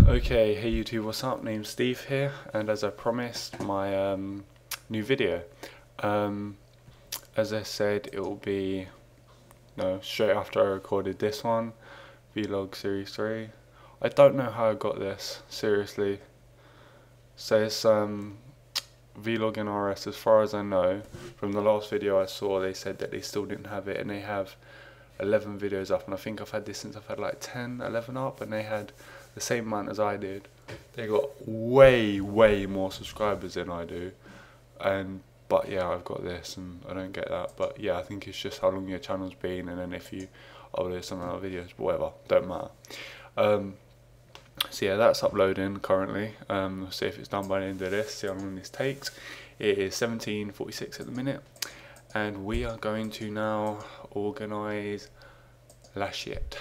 Okay, hey YouTube, what's up? Name's Steve here, and as I promised, my new video. Um, as I said, it will be straight after I recorded this one, Vlog Series 3. I don't know how I got this, seriously. So it's Vlog in RS, as far as I know. From the last video I saw, they said that they still didn't have it, and they have 11 videos up, and I think I've had this since I've had like 10, 11 up, and they had the same amount as I did. They got way more subscribers than I do, but yeah, I've got this and I don't get that. But yeah, I think it's just how long your channel's been, and then if you upload some other videos, but whatever, don't matter. So yeah, that's uploading currently. We'll see if it's done by the end of this, see how long this takes. It is 17:46 at the minute, and we are going to now organise la shit.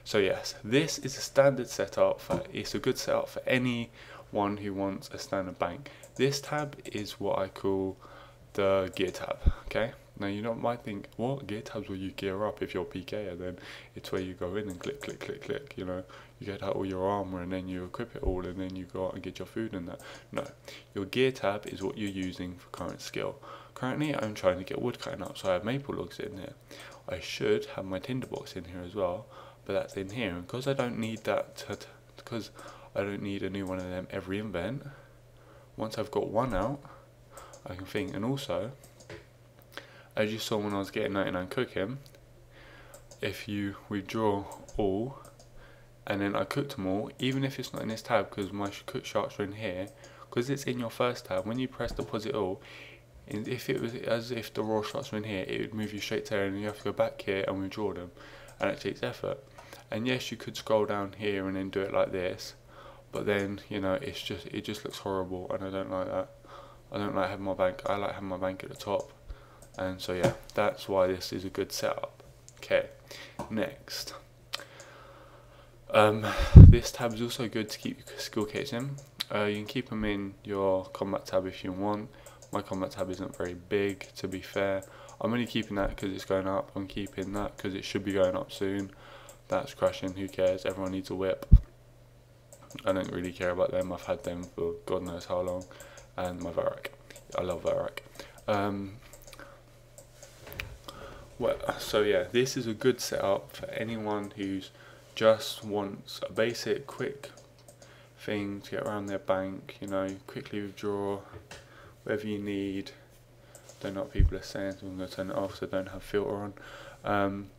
So yes, this is a standard setup. It's a good setup for anyone who wants a standard bank. This tab is what I call the gear tab. Okay, now you might think, what gear tabs will you gear up if you're PKer? Then it's where you go in and click. You know, you get out all your armor and then you equip it all, and then you go out and get your food and that. No, your gear tab is what you're using for current skill. Currently, I'm trying to get wood cutting up, so I have maple logs in here. I should have my tinderbox in here as well, but that's in here, and because I don't need that, because I don't need a new one of them every invent. Once I've got one out, I can think. And also, as you saw when I was getting 99 cooking, if you withdraw all, and then I cooked them all, even if it's not in this tab, because my cook sharks are in here, because it's in your first tab, when you press deposit all, and if it was as if the raw shots were in here, it would move you straight to there, and you have to go back here and withdraw them, and it takes effort. And yes, you could scroll down here and then do it like this, but then, you know, it just looks horrible, and I don't like that. I don't like having my bank. I like having my bank at the top, and so yeah, that's why this is a good setup. Okay, next. This tab is also good to keep your skill kits in. You can keep them in your combat tab if you want. My combat tab isn't very big, to be fair. I'm only keeping that because it's going up. I'm keeping that because it should be going up soon. That's crashing, who cares? Everyone needs a whip. I don't really care about them. I've had them for God knows how long. And my Varak. I love Varak. So yeah, this is a good setup for anyone who's just wants a basic, quick thing to get around their bank. You know, quickly withdraw whatever you need. Don't know what people are saying, so I'm going to turn it off so I don't have filter on.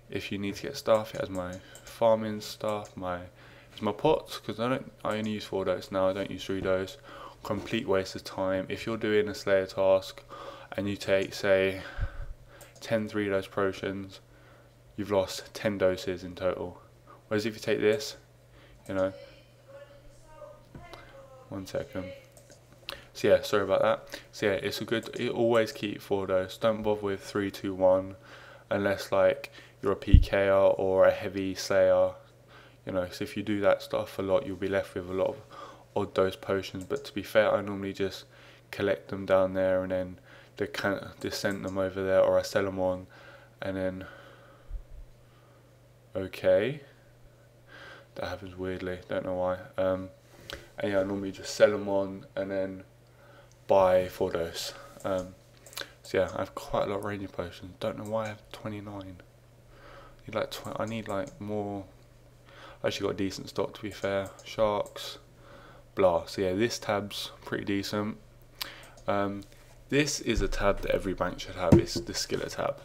If you need to get stuff, it has my farming stuff, it's my pots, because I only use 4 dose now, I don't use 3 dose. Complete waste of time. If you're doing a Slayer task and you take, say, 10 3 dose potions, you've lost 10 doses in total. Whereas if you take this, you know, 1 second. So yeah, sorry about that. So yeah, it's a good, always keep 4 dose. Don't bother with 3 2 1 unless like you're a PKer or a heavy Slayer. You know, so if you do that stuff a lot, you'll be left with a lot of odd dose potions. But to be fair, I normally just collect them down there and then just send them over there, or I sell them on, and then okay, that happens weirdly, don't know why. And yeah, I normally just sell them on and then buy 4 dose. So yeah, I have quite a lot of ranger potions. Don't know why I have 29. I need like more. I actually got a decent stock, to be fair. Sharks, blah. So yeah, this tab's pretty decent. This is a tab that every bank should have. It's the skillet tab.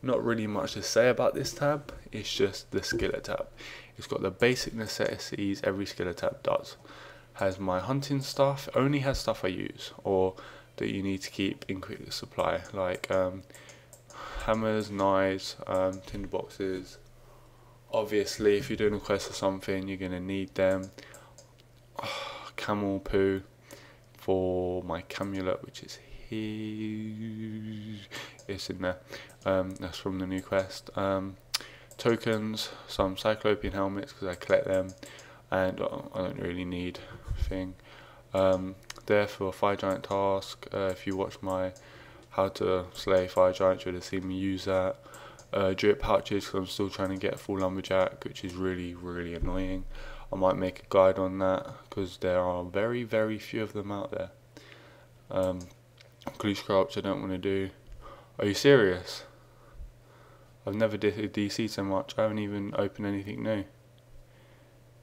Not really much to say about this tab. It's just the skillet tab. It's got the basic necessities every skillet tab does. Has my hunting stuff. Only has stuff I use or that you need to keep in quick supply, like hammers, knives, tinderboxes. Obviously, if you're doing a quest or something, you're gonna need them. Camel poo for my camulet, which is here. It's in there. That's from the new quest. Tokens, some cyclopean helmets because I collect them, and I don't really need a thing. There for a fire giant task. If you watch my how to slay fire giants, you would have seen me use that. drip pouches because I'm still trying to get a full lumberjack, which is really annoying. I might make a guide on that because there are very few of them out there. Glue scraps I don't want to do. Are you serious? I've never did a DC so much. I haven't even opened anything new.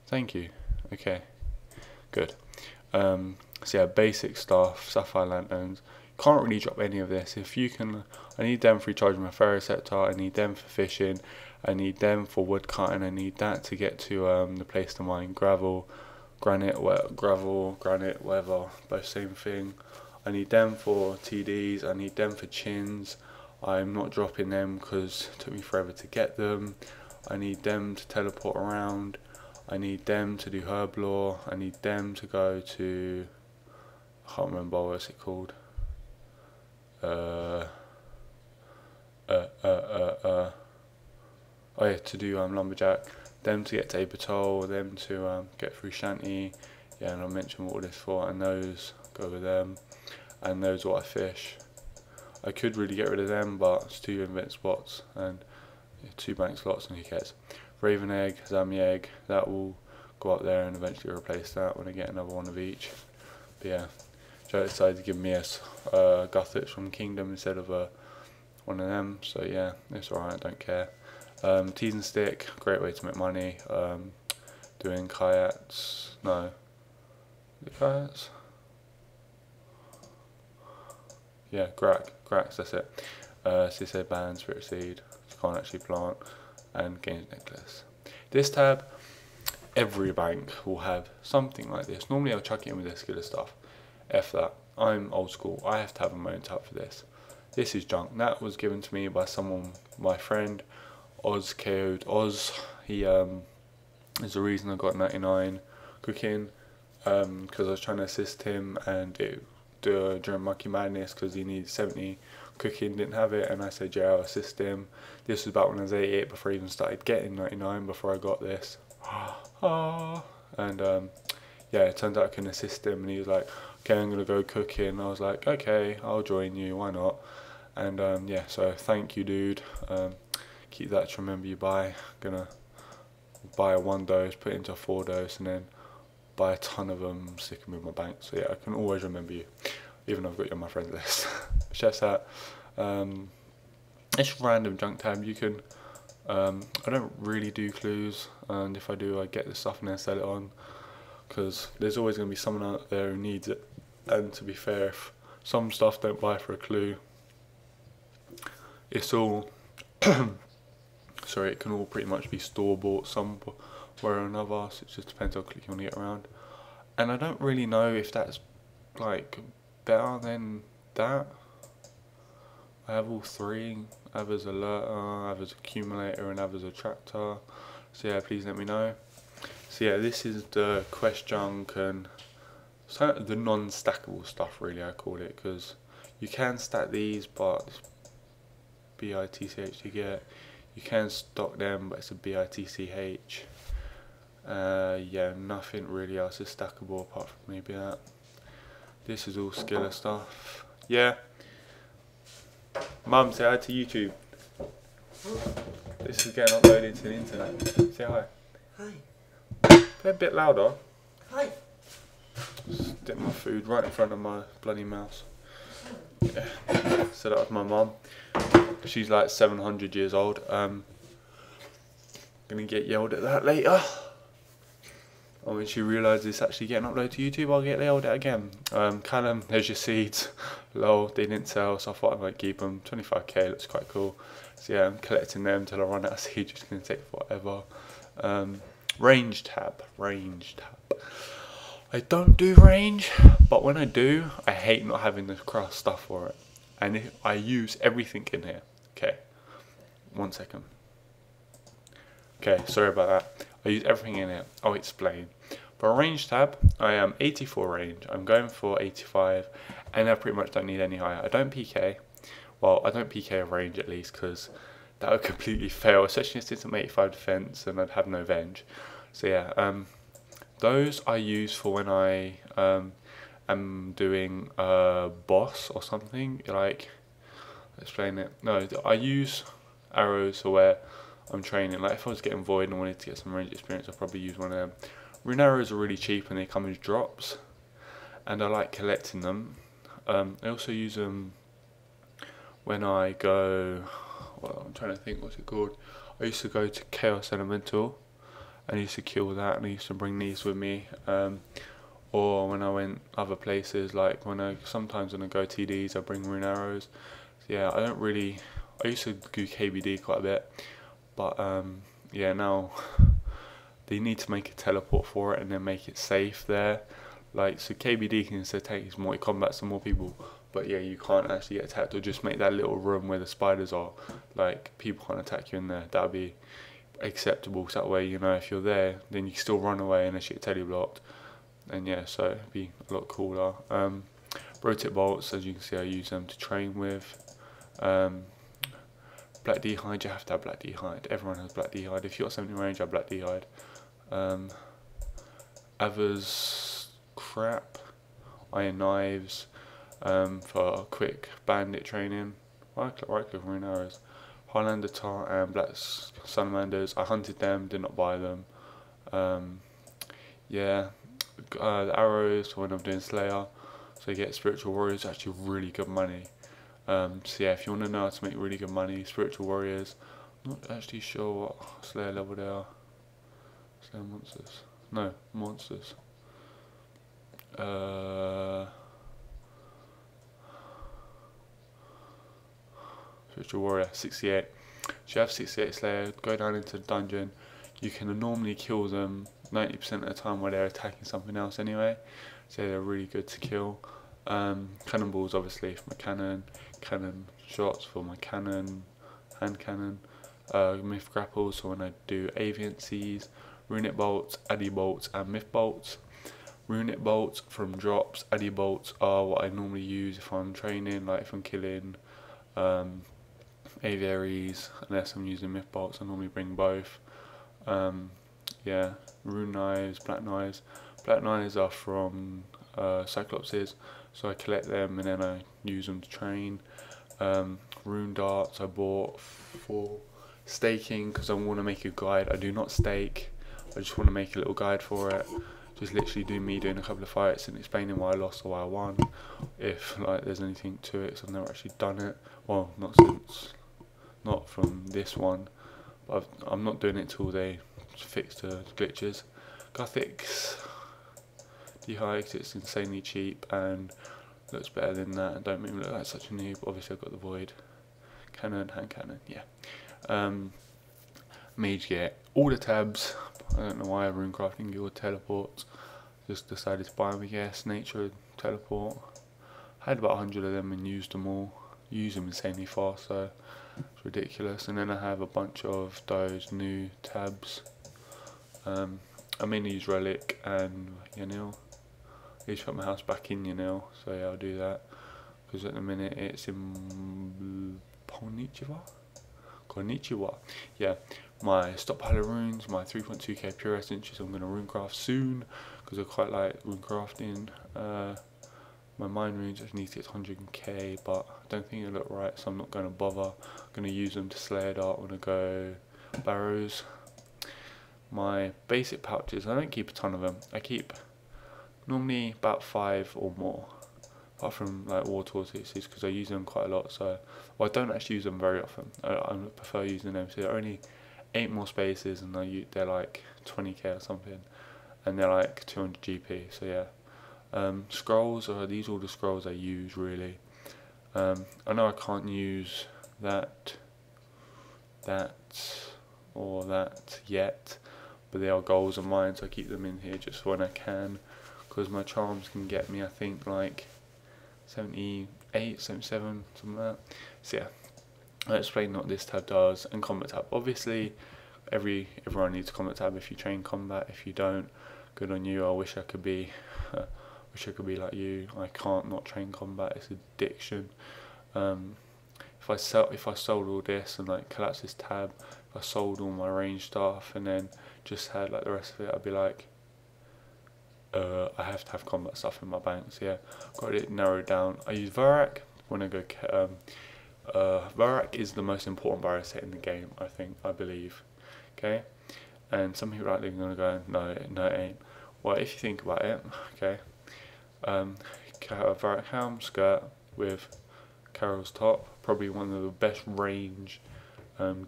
Thank you. Okay, good. So yeah, basic stuff, sapphire lanterns. Can't really drop any of this. If you can, I need them for recharging my ferroceptor, I need them for fishing, I need them for wood cutting, I need that to get to the place to mine gravel, granite, whatever, both same thing. I need them for TDs, I need them for chins. I'm not dropping them because it took me forever to get them. I need them to teleport around. I need them to do herb lore. I need them to go to, I can't remember what's it called. Oh yeah, to do lumberjack. Them to get to Abertol. Them to get through Shanty. Yeah, and I'll mention what all this for. And those go with them. And those what I fish. I could really get rid of them, but it's 2 invent spots and 2 bank slots, and who cares. Raven egg, Zami egg, that will go up there and eventually replace that when I get another one of each. But yeah, Joe decided to give me a Guthix from Kingdom instead of one of them, so yeah, it's alright, I don't care. Teas and stick, great way to make money. Doing kayaks, no, the kayaks? Yeah, cracks, that's it. Seed band, spirit seed, can't actually plant, and gains necklace. This tab, every bank will have something like this. Normally I'll chuck it in with their skiller stuff. F that. I'm old school. I have to have a my own tab for this. This is junk. That was given to me by someone, my friend, Oz KO'd Oz. He is the reason I got 99 cooking, because I was trying to assist him and during Monkey Madness because he needed 70 cooking, didn't have it, and I said yeah, I'll assist him. This was about when I was 88 before I even started getting 99, before I got this. And yeah, it turns out I can assist him, and he was like, okay, I'm gonna go cooking. I was like, okay, I'll join you, why not? And yeah, so thank you, dude. Keep that to remember you by. Gonna buy a 1 dose, put it into a 4 dose, and then buy a ton of them, stick them in my bank. So yeah, I can always remember you, even though I've got you on my friends list. Just that. It's random junk tab. You can. I don't really do clues, and if I do, I get the stuff and then sell it on, because there's always going to be someone out there who needs it. And to be fair, if some stuff don't buy for a clue, it's all sorry, it can all pretty much be store bought somewhere or another, so it just depends how quick you want to get around. And I don't really know if that's like better than that. I have all 3. I have as alerter, I have as accumulator, and I have as attractor. So yeah, please let me know. So yeah, this is the quest junk and the non-stackable stuff, really, I call it, because you can stack these, but it's BITCH to get. You can stock them, but it's a BITCH. Yeah, nothing really else is stackable apart from maybe that. This is all skiller stuff. Yeah. Mum, say hi to YouTube. This is getting uploaded to the internet. Say hi. Hi. They're a bit louder. Hi. Stick my food right in front of my bloody mouse. Yeah. So that was my mum. She's like 700 years old. Gonna get yelled at that later. And when she realises it's actually getting uploaded to YouTube, I'll get yelled at again. Callum, there's your seeds. Lol, they didn't sell, so I thought I might keep them. 25k looks quite cool. So yeah, I'm collecting them until I run out of seeds. It's gonna take forever. Range tab. I don't do range, but when I do, I hate not having the craft stuff for it. And I use everything in here. Okay, 1 second. Okay, sorry about that. I use everything in it. I'll explain. For a range tab, I am 84 range. I'm going for 85, and I pretty much don't need any higher. I don't PK. Well, I don't PK a range at least, because that would completely fail, especially since I'm 85 defense and I'd have no venge. So yeah, those I use for when I am doing a boss or something. Like, explain it. No, I use arrows for where I'm training. Like if I was getting void and wanted to get some range experience, I'd probably use one of them. Rune arrows are really cheap and they come as drops, and I like collecting them. I also use them when I go, well, I'm trying to think what's it called. I used to go to Chaos Elemental and I used to kill that, and I used to bring these with me. Or when I went other places, like sometimes when I go TDs, I bring rune arrows. So yeah, I used to do KBD quite a bit, but yeah, now they need to make a teleport for it and then make it safe there. Like, so KBD can still take more combat to more people, but yeah, you can't actually get attacked, or just make that little room where the spiders are. Like, people can't attack you in there. That would be acceptable, so that way, you know, if you're there, then you can still run away unless you get teleblocked. And yeah, so it'd be a lot cooler. Rotate bolts, as you can see, I use them to train with. Black D-hide, you have to have black D-hide. Everyone has black D-hide. If you've got 70 range, I have black D-hide. Others crap, iron knives, for quick bandit training. Right click rune arrows. Highlander tar and black salamanders. I hunted them, did not buy them. Yeah, the arrows for when I'm doing Slayer. So you get spiritual warriors, actually really good money. So yeah, if you want to know how to make really good money, spiritual warriors. I'm not actually sure what Slayer level they are. Slayer monsters. No, monsters. Spiritual warrior, 68. So you have 68 Slayer, go down into the dungeon. You can normally kill them 90% of the time while they're attacking something else anyway. So they're really good to kill. Cannonballs obviously for my cannon shots for my cannon, hand cannon. Myth grapples for when I do avian seas. Runic bolts, addy bolts and myth bolts. Runic bolts from drops, addy bolts are what I normally use if I'm training, like if I'm killing aviaries, unless I'm using myth bolts I normally bring both. Yeah, rune knives, black knives. Black knives are from Cyclopses, so I collect them and then I use them to train. Rune darts I bought for staking because I want to make a guide. I do not stake, I just want to make a little guide for it. Just literally doing a couple of fights and explaining why I lost or why I won, if like there's anything to it. So I've never actually done it. Well, not from this one, but I'm not doing it till they fix the glitches. Gothics, D-hikes, it's insanely cheap and looks better than that. Don't make me look like such a noob. Obviously I've got the void. Cannon, hand cannon, yeah. Mage gear, all the tabs. I don't know why rune crafting guild teleports. Just decided to buy them, I guess. Nature teleport. I had about 100 of them and used them all. Use them insanely fast, so it's ridiculous. And then I have a bunch of those new tabs. I mainly use Relic and Yanil. I need to put my house back in Yanil, so yeah, I'll do that. Because at the minute it's in Konnichiwa. Yeah, my stockpile of runes, my 3.2k pure essence, I'm going to runecraft soon because I quite like runecrafting. My mine runes, I need to get 100k, but I don't think they look right, so I'm not going to bother. I'm going to use them to Slayer Dart when I go Barrows. My basic pouches, I don't keep a ton of them. I keep normally about 5 or more, apart from like war tortoises because I use them quite a lot. So, well, I don't actually use them very often. I prefer using them. So they're only 8 more spaces, and they're like 20k or something, and they're like 200 GP. So yeah, scrolls are all the scrolls I use really. I know I can't use that or that yet, but they are goals of mine, so I keep them in here just when I can, because my charms can get me, I think, like 78, 77, something like that. So yeah, I'll explain what this tab does. And combat tab, obviously everyone needs a combat tab if you train combat. If you don't, good on you. I wish I could be like you. I can't not train combat, it's addiction. If I sold all this and like collapsed this tab, if I sold all my range stuff and then just had like the rest of it, I'd be like, I have to have combat stuff in my bank. So yeah, got it narrowed down. I use Varak when I go Varak is the most important barrier set in the game, I believe. Okay, and some people are going to go, no, no, it ain't. Well, if you think about it, okay, Varak helm, skirt with Carol's top, probably one of the best range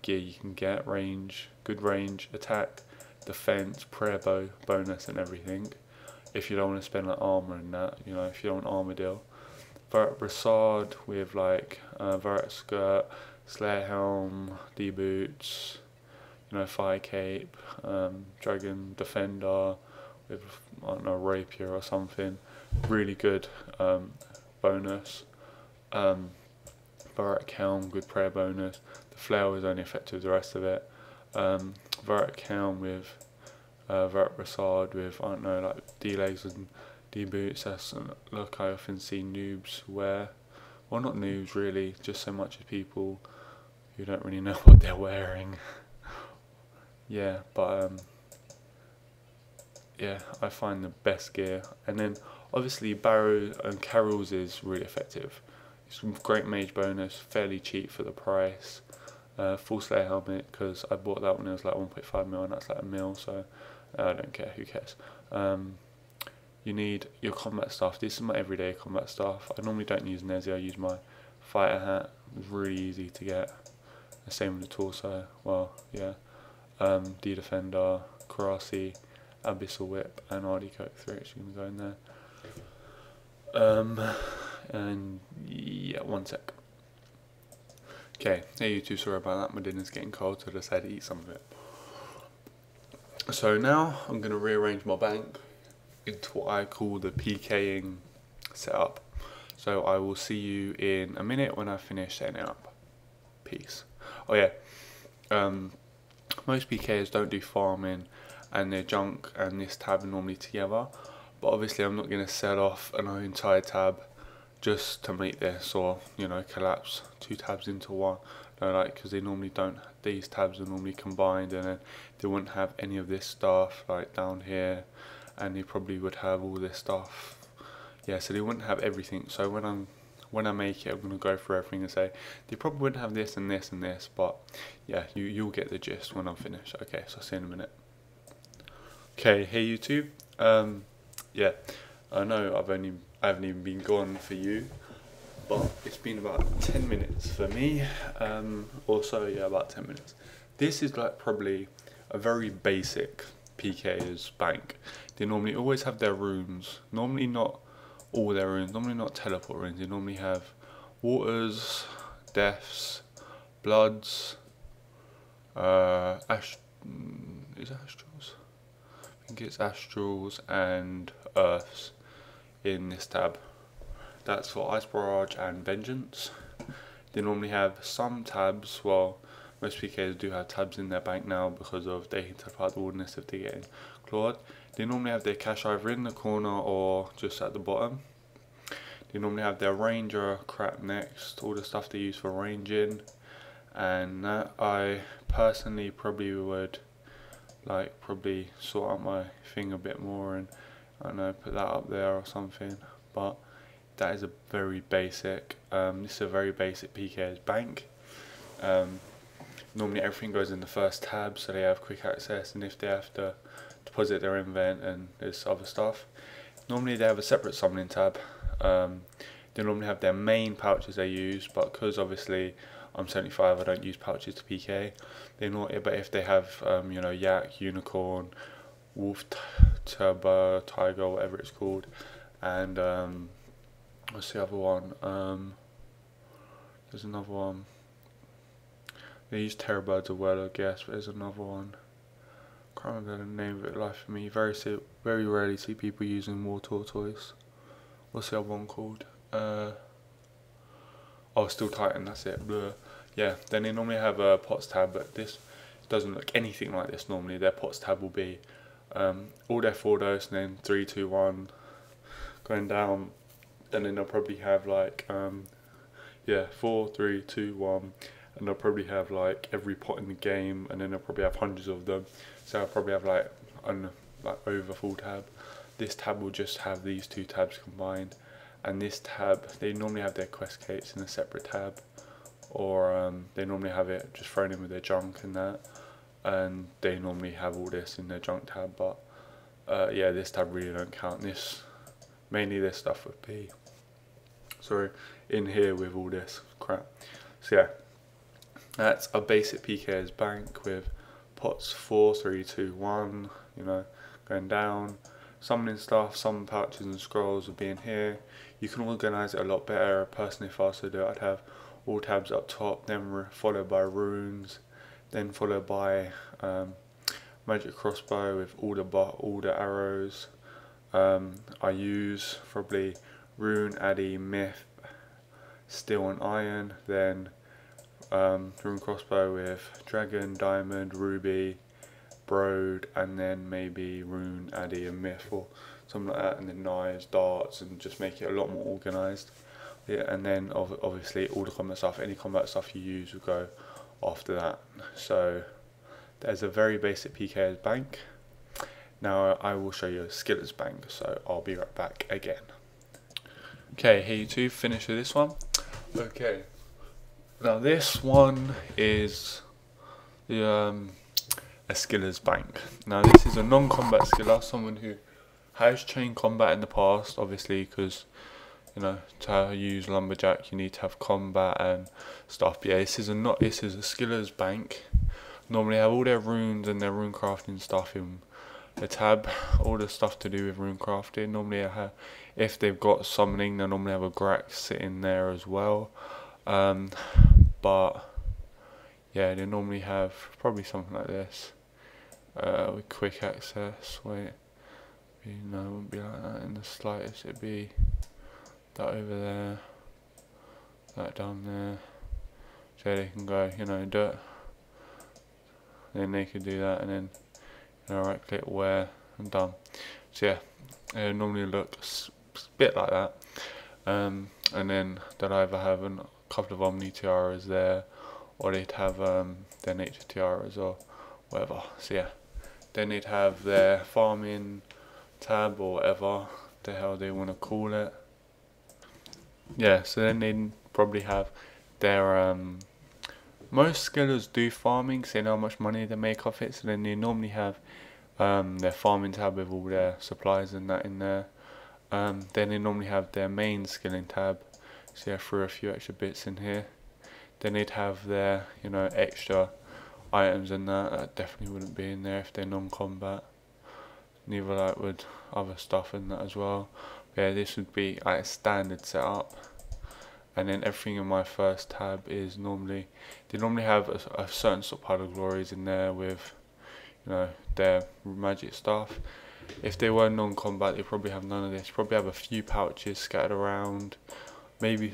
gear you can get. Range, good range, attack, defense, prayer bow, bonus, and everything. If you don't want to spend like armor and that, you know, if you don't want armor deal. Varak brassard with like Varak skirt, Slayer helm, D boots, you know, fire cape, dragon defender with, I don't know, rapier or something. Really good bonus. Varak helm, good prayer bonus. The flail is only effective the rest of it. Varak helm with Varak brassard with, I don't know, like D legs and D boots. That's a look I often see noobs wear. Well, not noobs really, just so much as people who don't really know what they're wearing. Yeah, but yeah, I find the best gear. And then obviously Barrow and Carol's is really effective. It's a great mage bonus, fairly cheap for the price. Full Slayer helmet, because I bought that when it was like 1.5 mil and that's like a mil, so I don't care, who cares. You need your combat stuff. This is my everyday combat stuff. I normally don't use Nezi, I use my fighter hat. It's really easy to get. The same with the torso. Well, yeah. D Defender, Karasi, Abyssal Whip, and RD Coke 3 actually going to go in there. And yeah, one sec. Okay, hey you two, sorry about that, my dinner's getting cold, so I decided to eat some of it. So now I'm going to rearrange my bank into what I call the PKing setup. So I will see you in a minute when I finish setting it up. Peace. Oh yeah, most PKers don't do farming and their junk and this tab are normally together, but obviously I'm not going to sell off an entire tab just to make this, or you know, collapse two tabs into one. No, like, because they normally don't, these tabs are normally combined, and then they wouldn't have any of this stuff like down here, and they probably would have all this stuff. Yeah, so they wouldn't have everything. So when I make it, I'm gonna go through everything and say they probably wouldn't have this and this and this, but yeah, you'll get the gist when I'm finished. Okay, so I'll see you in a minute. Okay, hey YouTube. Yeah, I know I haven't even been gone for you, but it's been about 10 minutes for me. Also, yeah, about 10 minutes. This is like probably a very basic PK's bank. They normally always have their runes. Normally not all their runes. Normally not teleport runes. They normally have waters, deaths, bloods, is it astrals? I think it's astrals and earths in this tab. That's for Ice Barrage and Vengeance. They normally have some tabs, well, most PKs do have tabs in their bank now because of they can tap out the wilderness if they get in clawed. They normally have their cash either in the corner or just at the bottom. They normally have their ranger crap next, all the stuff they use for ranging, and that I personally probably would like probably sort out my thing a bit more and I don't know, put that up there or something, but that is a very basic, this is a very basic PK's bank. Normally everything goes in the first tab so they have quick access, and if they have to deposit their invent and there's other stuff, normally they have a separate summoning tab. They normally have their main pouches they use, but because obviously I'm 75, I don't use pouches to PK. They not, but if they have you know, yak, unicorn, wolf, turbo, tiger, whatever it's called, and what's the other one? There's another one. They use terror birds as well, I guess, but there's another one. Can't remember the name of it, life for me. Very rarely see people using war tortoise. What's the other one called? Oh, Steel Titan, that's it. Blah. Yeah, then they normally have a pots tab, but this doesn't look anything like this normally. Their pots tab will be all their 4 dose and then 3, 2, 1 going down, and then they'll probably have like yeah, 4, 3, 2, 1, and they'll probably have like every pot in the game, and then they'll probably have hundreds of them. So I'll probably have like over full tab. This tab will just have these two tabs combined, and this tab, they normally have their quest capes in a separate tab, or they normally have it just thrown in with their junk and that, and they normally have all this in their junk tab. But yeah, this tab really don't count. Mainly this stuff would be in here with all this crap. So yeah, that's a basic PK's bank with pots 4, 3, 2, 1, you know, going down. Summoning stuff, some pouches and scrolls would be in here. You can organise it a lot better. Personally, if I was to do it, I'd have all tabs up top, then followed by runes, then followed by magic crossbow with all the arrows. I use probably rune, addy, myth, steel and iron, then rune crossbow with dragon, diamond, ruby, brode, and then maybe rune, addy and myth or something like that, and then knives, darts, and just make it a lot more organised. Yeah, and then obviously all the combat stuff, any combat stuff you use will go after that. So there's a very basic PK's bank. Now I will show you a skiller's bank, so I'll be right back again. Okay, here YouTube, finish with this one. Okay, now this one is the a skiller's bank. Now this is a non-combat skiller, someone who has trained combat in the past, obviously, because you know, to use lumberjack you need to have combat and stuff. But yeah, this is a skiller's bank. Normally have all their runes and their rune crafting stuff in a tab, all the stuff to do with rune crafting. Normally if they've got summoning, they normally have a Grax sitting there as well. But yeah, they normally have probably something like this with quick access. Wait, no, it wouldn't be like that in the slightest. It'd be that over there, that down there, so they can go, you know, dirt. Then they could do that, and then right click wear and done. So yeah, it normally looks a bit like that. And then they'll either have a couple of Omni tiaras there, or they'd have their nature tiaras or whatever. So yeah, then they'd have their farming tab or whatever the hell they want to call it. Yeah, so then they'd probably have their most skillers do farming, so they know how much money they make off it. So then they normally have their farming tab with all their supplies and that in there. Then they normally have their main skilling tab, so yeah, threw a few extra bits in here. Then they'd have their, you know, extra items and that definitely wouldn't be in there if they're non-combat. Neither like would other stuff in that as well. Yeah, this would be like a standard setup. And then everything in my first tab is normally, they normally have a certain stockpile of glories in there with, you know, their magic stuff. If they were non-combat, they probably have none of this. Probably have a few pouches scattered around, maybe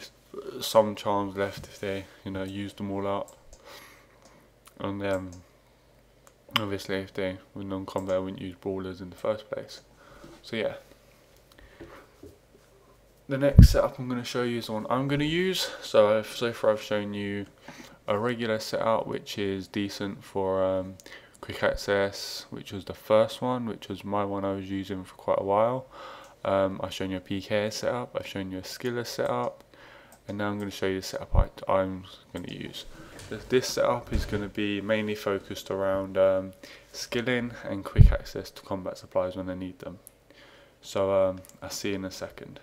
some charms left if they, you know, used them all up. And then obviously if they were non-combat, I wouldn't use brawlers in the first place. So yeah, the next setup I'm going to show you is the one I'm going to use. So far I've shown you a regular setup, which is decent for quick access, which was the first one, which was my one I was using for quite a while. I've shown you a PK setup, I've shown you a skiller setup, and now I'm going to show you the setup I'm going to use. This setup is going to be mainly focused around skilling and quick access to combat supplies when I need them. So I'll see you in a second.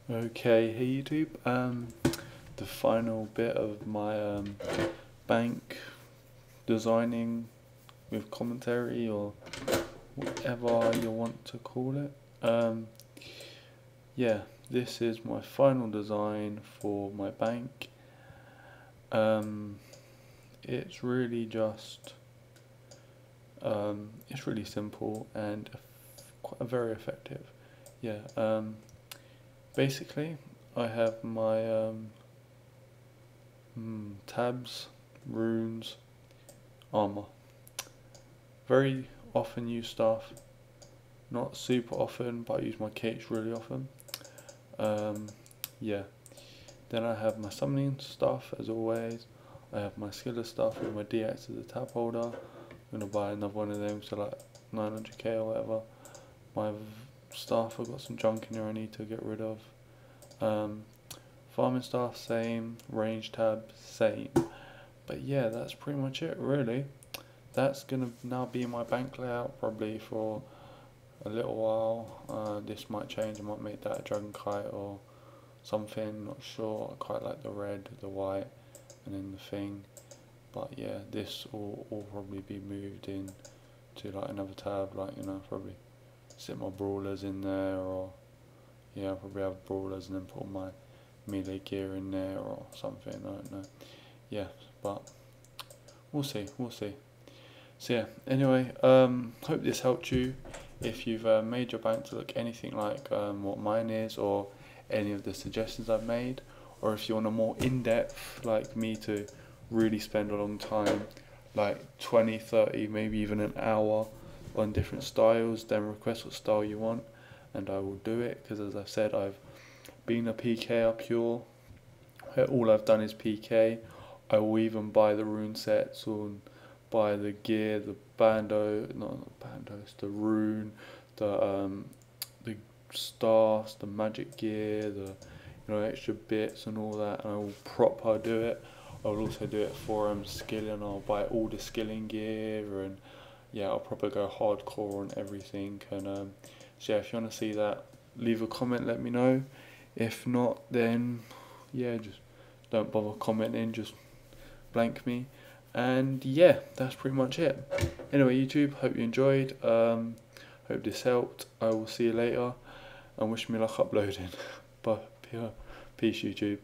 Okay, hey YouTube, the final bit of my bank designing with commentary or whatever you want to call it. Yeah, this is my final design for my bank. It's really just it's really simple and quite very effective. Yeah, basically I have my tabs, runes, armor. Very often used stuff, not super often, but I use my capes really often. Yeah, then I have my summoning stuff as always. I have my skiller stuff with my DX as a tab holder. I'm gonna buy another one of them, so like 900k or whatever. My stuff, I've got some junk in here I need to get rid of. Farming stuff, same. Range tab, same. But yeah, that's pretty much it really. That's gonna now be my bank layout probably for a little while. This might change, I might make that a dragon kite or something, not sure. I quite like the red, the white, and then the thing. But yeah, this will probably be moved in to like another tab, like, you know, probably sit my brawlers in there, or yeah, I'll probably have brawlers and then put all my melee gear in there or something, I don't know. Yeah, but we'll see. So yeah, anyway, hope this helped you. If you've made your bank to look anything like what mine is, or any of the suggestions I've made, or if you want a more in-depth, like me, to really spend a long time, like 20, 30, maybe even an hour on different styles, then request what style you want and I will do it, because as I've said, I've been a PK up pure. All I've done is PK. I will even buy the rune sets or buy the gear, the bando, not the bandos, the rune, the stars, the magic gear, the extra bits and all that, and I will proper do it. I will also do it for skilling. I'll buy all the skilling gear, and yeah, I'll probably go hardcore on everything. And so yeah, if you want to see that, leave a comment, let me know. If not, then yeah, just don't bother commenting, just blank me. And yeah, that's pretty much it. Anyway, YouTube, hope you enjoyed. Hope this helped. I will see you later, and wish me luck uploading. But peace, YouTube.